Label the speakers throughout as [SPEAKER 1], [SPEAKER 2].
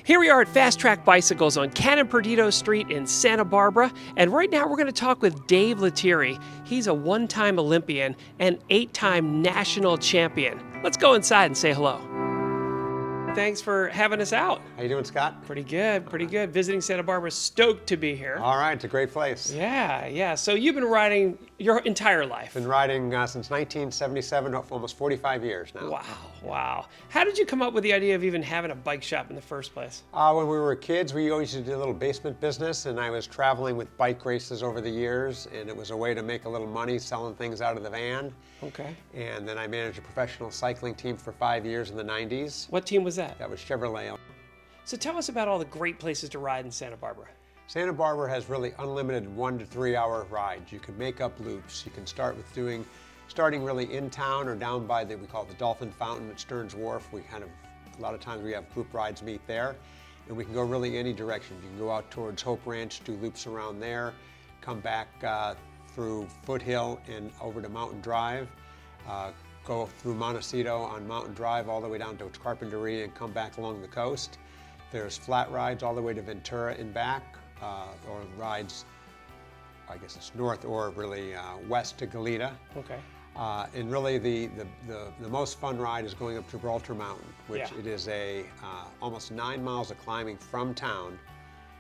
[SPEAKER 1] Here we are at Fastrack Bicycles on Canon Perdido Street in Santa Barbara, and right now we're going to talk with Dave Lettieri. He's a one-time Olympian and 8-time national champion. Let's go inside and say hello. Thanks for having us out.
[SPEAKER 2] How you doing, Scott?
[SPEAKER 1] Pretty good, pretty good. Visiting Santa Barbara, stoked to be here.
[SPEAKER 2] All right, it's a great place.
[SPEAKER 1] Yeah. So you've been riding your entire life.
[SPEAKER 2] Been riding since 1977, for almost 45 years now.
[SPEAKER 1] Wow. How did you come up with the idea of even having a bike shop in the first place?
[SPEAKER 2] When we were kids, we always used to do a little basement business, and I was traveling with bike races over the years, and it was a way to make a little money selling things out of the van.
[SPEAKER 1] Okay.
[SPEAKER 2] And then I managed a professional cycling team for 5 years in the 90s.
[SPEAKER 1] What team was that?
[SPEAKER 2] That was Chevrolet.
[SPEAKER 1] So tell us about all the great places to ride in Santa Barbara.
[SPEAKER 2] Santa Barbara has really unlimited 1 to 3 hour rides. You can make up loops. You can start with starting really in town or down by we call it the Dolphin Fountain at Stearns Wharf. A lot of times we have group rides meet there, and we can go really any direction. You can go out towards Hope Ranch, do loops around there, come back through Foothill and over to Mountain Drive, go through Montecito on Mountain Drive all the way down to Carpinteria and come back along the coast. There's flat rides all the way to Ventura and back, or rides, I guess it's north or really west to Goleta.
[SPEAKER 1] Okay.
[SPEAKER 2] And really the most fun ride is going up Gibraltar Mountain, which it is almost 9 miles of climbing from town.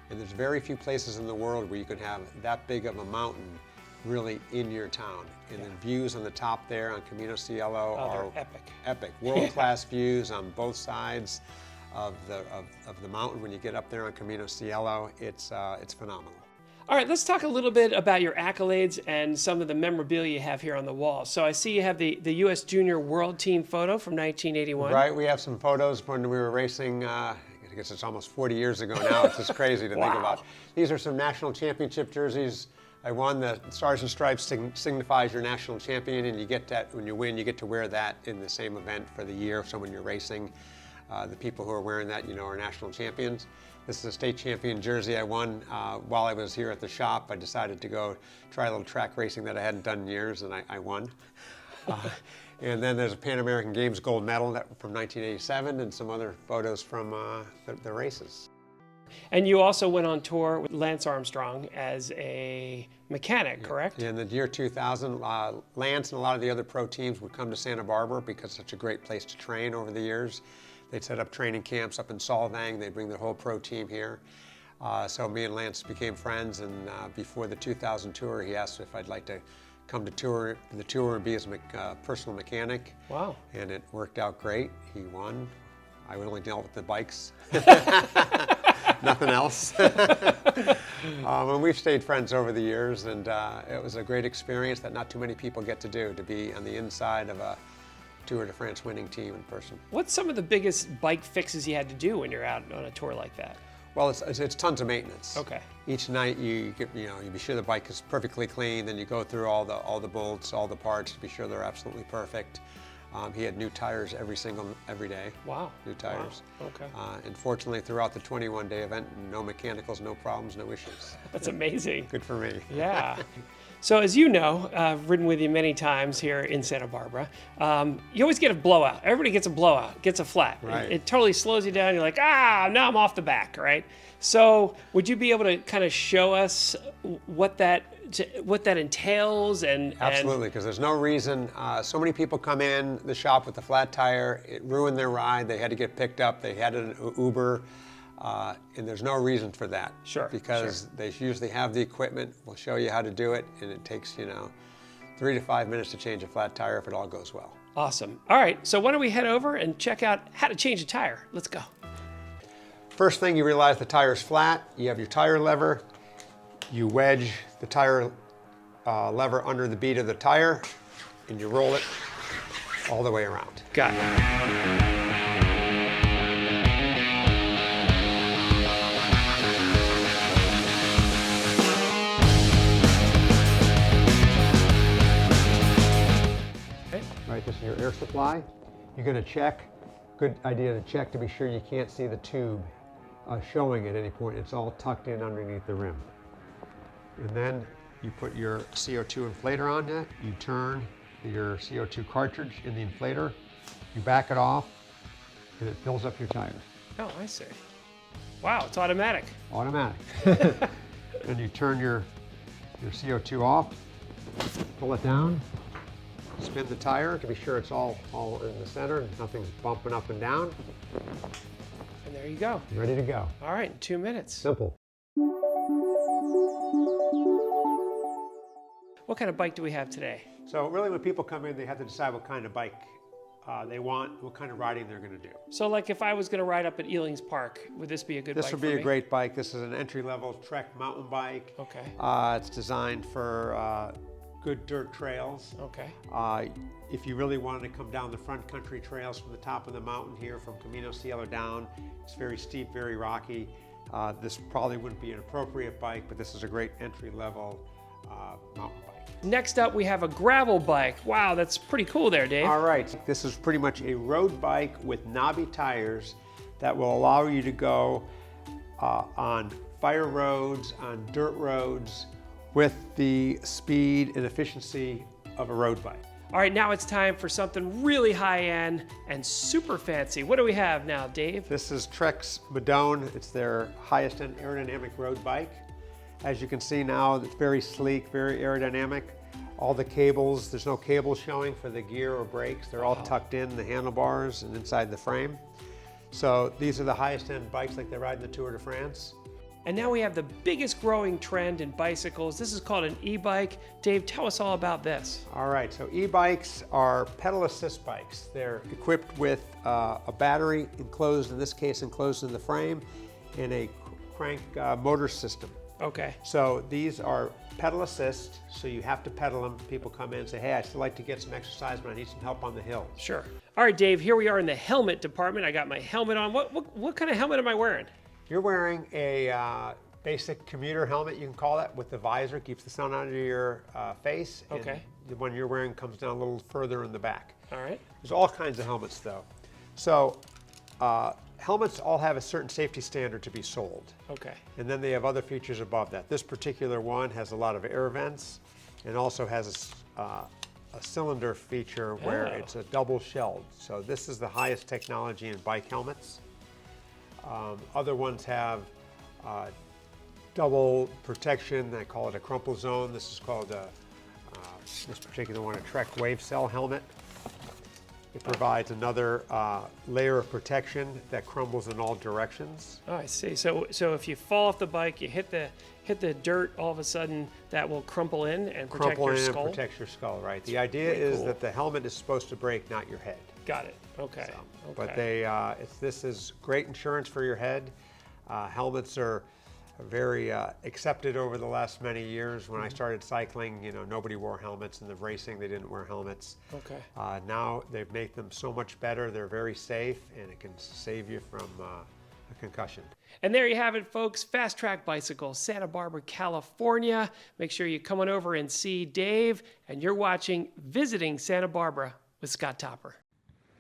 [SPEAKER 2] And there's very few places in the world where you can have that big of a mountain really in your town. And the views on the top there on Camino Cielo are epic. World-class views on both sides of the mountain. When you get up there on Camino Cielo, it's phenomenal.
[SPEAKER 1] All right, let's talk a little bit about your accolades and some of the memorabilia you have here on the wall. So I see you have the U.S. Junior World Team photo from 1981.
[SPEAKER 2] Right, we have some photos when we were racing, I guess it's almost 40 years ago now. It's just crazy to think about. These are some national championship jerseys. I won. The Stars and Stripes signifies your national champion, and you get that when you win, you get to wear that in the same event for the year. So when you're racing, the people who are wearing that, are national champions. This is a state champion jersey I won while I was here at the shop. I decided to go try a little track racing that I hadn't done in years, and I won. And then there's a Pan American Games gold medal from 1987 and some other photos from the races.
[SPEAKER 1] And you also went on tour with Lance Armstrong as a mechanic, correct?
[SPEAKER 2] In the year 2000, Lance and a lot of the other pro teams would come to Santa Barbara because it's such a great place to train over the years. They'd set up training camps up in Solvang. They'd bring the whole pro team here. So me and Lance became friends, and before the 2000 tour, he asked if I'd like to come to the tour and be his personal mechanic.
[SPEAKER 1] Wow.
[SPEAKER 2] And it worked out great. He won. I only dealt with the bikes. Nothing else. And we've stayed friends over the years, and it was a great experience that not too many people get to do, to be on the inside of a Tour de France winning team in person.
[SPEAKER 1] What's some of the biggest bike fixes you had to do when you're out on a tour like that?
[SPEAKER 2] Well, it's tons of maintenance.
[SPEAKER 1] Okay.
[SPEAKER 2] Each night you be sure the bike is perfectly clean, then you go through all the bolts, all the parts to be sure they're absolutely perfect. He had new tires every day.
[SPEAKER 1] Wow.
[SPEAKER 2] New tires.
[SPEAKER 1] Wow. Okay.
[SPEAKER 2] And fortunately, throughout the 21-day event, no mechanicals, no problems, no issues.
[SPEAKER 1] That's amazing.
[SPEAKER 2] Good for me.
[SPEAKER 1] Yeah. So as you know, I've ridden with you many times here in Santa Barbara. You always get a blowout. Everybody gets a blowout, gets a flat.
[SPEAKER 2] Right.
[SPEAKER 1] It totally slows you down. You're like, now I'm off the back, right? So would you be able to kind of show us what that entails?
[SPEAKER 2] Absolutely, because there's no reason. So many people come in the shop with a flat tire. It ruined their ride. They had to get picked up. They had an Uber. And there's no reason for that.
[SPEAKER 1] Sure.
[SPEAKER 2] Because they usually have the equipment. We'll show you how to do it, and it takes 3 to 5 minutes to change a flat tire if it all goes well.
[SPEAKER 1] Awesome. All right, so why don't we head over and check out how to change a tire. Let's go.
[SPEAKER 2] First thing, you realize the tire is flat. You have your tire lever. You wedge the tire lever under the bead of the tire, and you roll it all the way around.
[SPEAKER 1] Got it.
[SPEAKER 2] Right, this is your air supply. You're going to check. Good idea to check to be sure you can't see the tube showing at any point. It's all tucked in underneath the rim. And then you put your CO2 inflator on that. You turn your CO2 cartridge in the inflator. You back it off, and it fills up your tires.
[SPEAKER 1] Oh, I see. Wow, it's automatic.
[SPEAKER 2] Automatic. And you turn your CO2 off, pull it down, spin the tire to be sure it's all in the center and nothing's bumping up and down.
[SPEAKER 1] And there you go.
[SPEAKER 2] Ready to go.
[SPEAKER 1] All right, in 2 minutes.
[SPEAKER 2] Simple.
[SPEAKER 1] What kind of bike do we have today?
[SPEAKER 2] So really when people come in, they have to decide what kind of bike they want, what kind of riding they're going to do.
[SPEAKER 1] So like if I was going to ride up at Ealing's Park, would this be a good bike
[SPEAKER 2] This
[SPEAKER 1] for
[SPEAKER 2] would be
[SPEAKER 1] me?
[SPEAKER 2] a great bike. This is an entry-level Trek mountain bike.
[SPEAKER 1] Okay.
[SPEAKER 2] It's designed for good dirt trails.
[SPEAKER 1] Okay.
[SPEAKER 2] If you really wanted to come down the front country trails from the top of the mountain here from Camino Cielo down, it's very steep, very rocky. This probably wouldn't be an appropriate bike, but this is a great entry-level mountain bike.
[SPEAKER 1] Next up, we have a gravel bike. Wow, that's pretty cool there, Dave.
[SPEAKER 2] All right, this is pretty much a road bike with knobby tires that will allow you to go on fire roads, on dirt roads, with the speed and efficiency of a road bike.
[SPEAKER 1] All right, now it's time for something really high-end and super fancy. What do we have now, Dave?
[SPEAKER 2] This is Trek's Madone. It's their highest-end aerodynamic road bike. As you can see now, it's very sleek, very aerodynamic. All the cables, there's no cables showing for the gear or brakes. They're all tucked in the handlebars and inside the frame. So these are the highest-end bikes like they ride in the Tour de France.
[SPEAKER 1] And now we have the biggest growing trend in bicycles. This is called an e-bike. Dave, tell us all about this.
[SPEAKER 2] All right, so e-bikes are pedal assist bikes. They're equipped with a battery enclosed, in this case enclosed in the frame, and a crank motor system.
[SPEAKER 1] Okay.
[SPEAKER 2] So these are pedal assist, so you have to pedal them. People come in and say, hey, I'd still like to get some exercise, but I need some help on the hills.
[SPEAKER 1] Sure. All right, Dave, here we are in the helmet department. I got my helmet on. What kind of helmet am I wearing?
[SPEAKER 2] You're wearing a basic commuter helmet, you can call that, with the visor, keeps the sun out of your face.
[SPEAKER 1] Okay.
[SPEAKER 2] And the one you're wearing comes down a little further in the back.
[SPEAKER 1] All right.
[SPEAKER 2] There's all kinds of helmets though. So helmets all have a certain safety standard to be sold.
[SPEAKER 1] Okay.
[SPEAKER 2] And then they have other features above that. This particular one has a lot of air vents and also has a cylinder feature where it's a double shelled. So this is the highest technology in bike helmets. Other ones have double protection. They call it a crumple zone. This is called this particular one a Trek Wave Cell helmet. It provides another layer of protection that crumbles in all directions.
[SPEAKER 1] Oh, I see. So if you fall off the bike, you hit the dirt, all of a sudden that will crumple in and protect your skull?
[SPEAKER 2] And protects your skull, right. The idea is that the helmet is supposed to break, not your head.
[SPEAKER 1] Got it. Okay.
[SPEAKER 2] So, but this is great insurance for your head. Helmets are very accepted over the last many years. When I started cycling, nobody wore helmets. In the racing, they didn't wear helmets.
[SPEAKER 1] Okay.
[SPEAKER 2] Now they've made them so much better. They're very safe, and it can save you from a concussion.
[SPEAKER 1] And there you have it, folks. Fastrack Bicycle, Santa Barbara, California. Make sure you come on over and see Dave. And you're watching Visiting Santa Barbara with Scott Topper.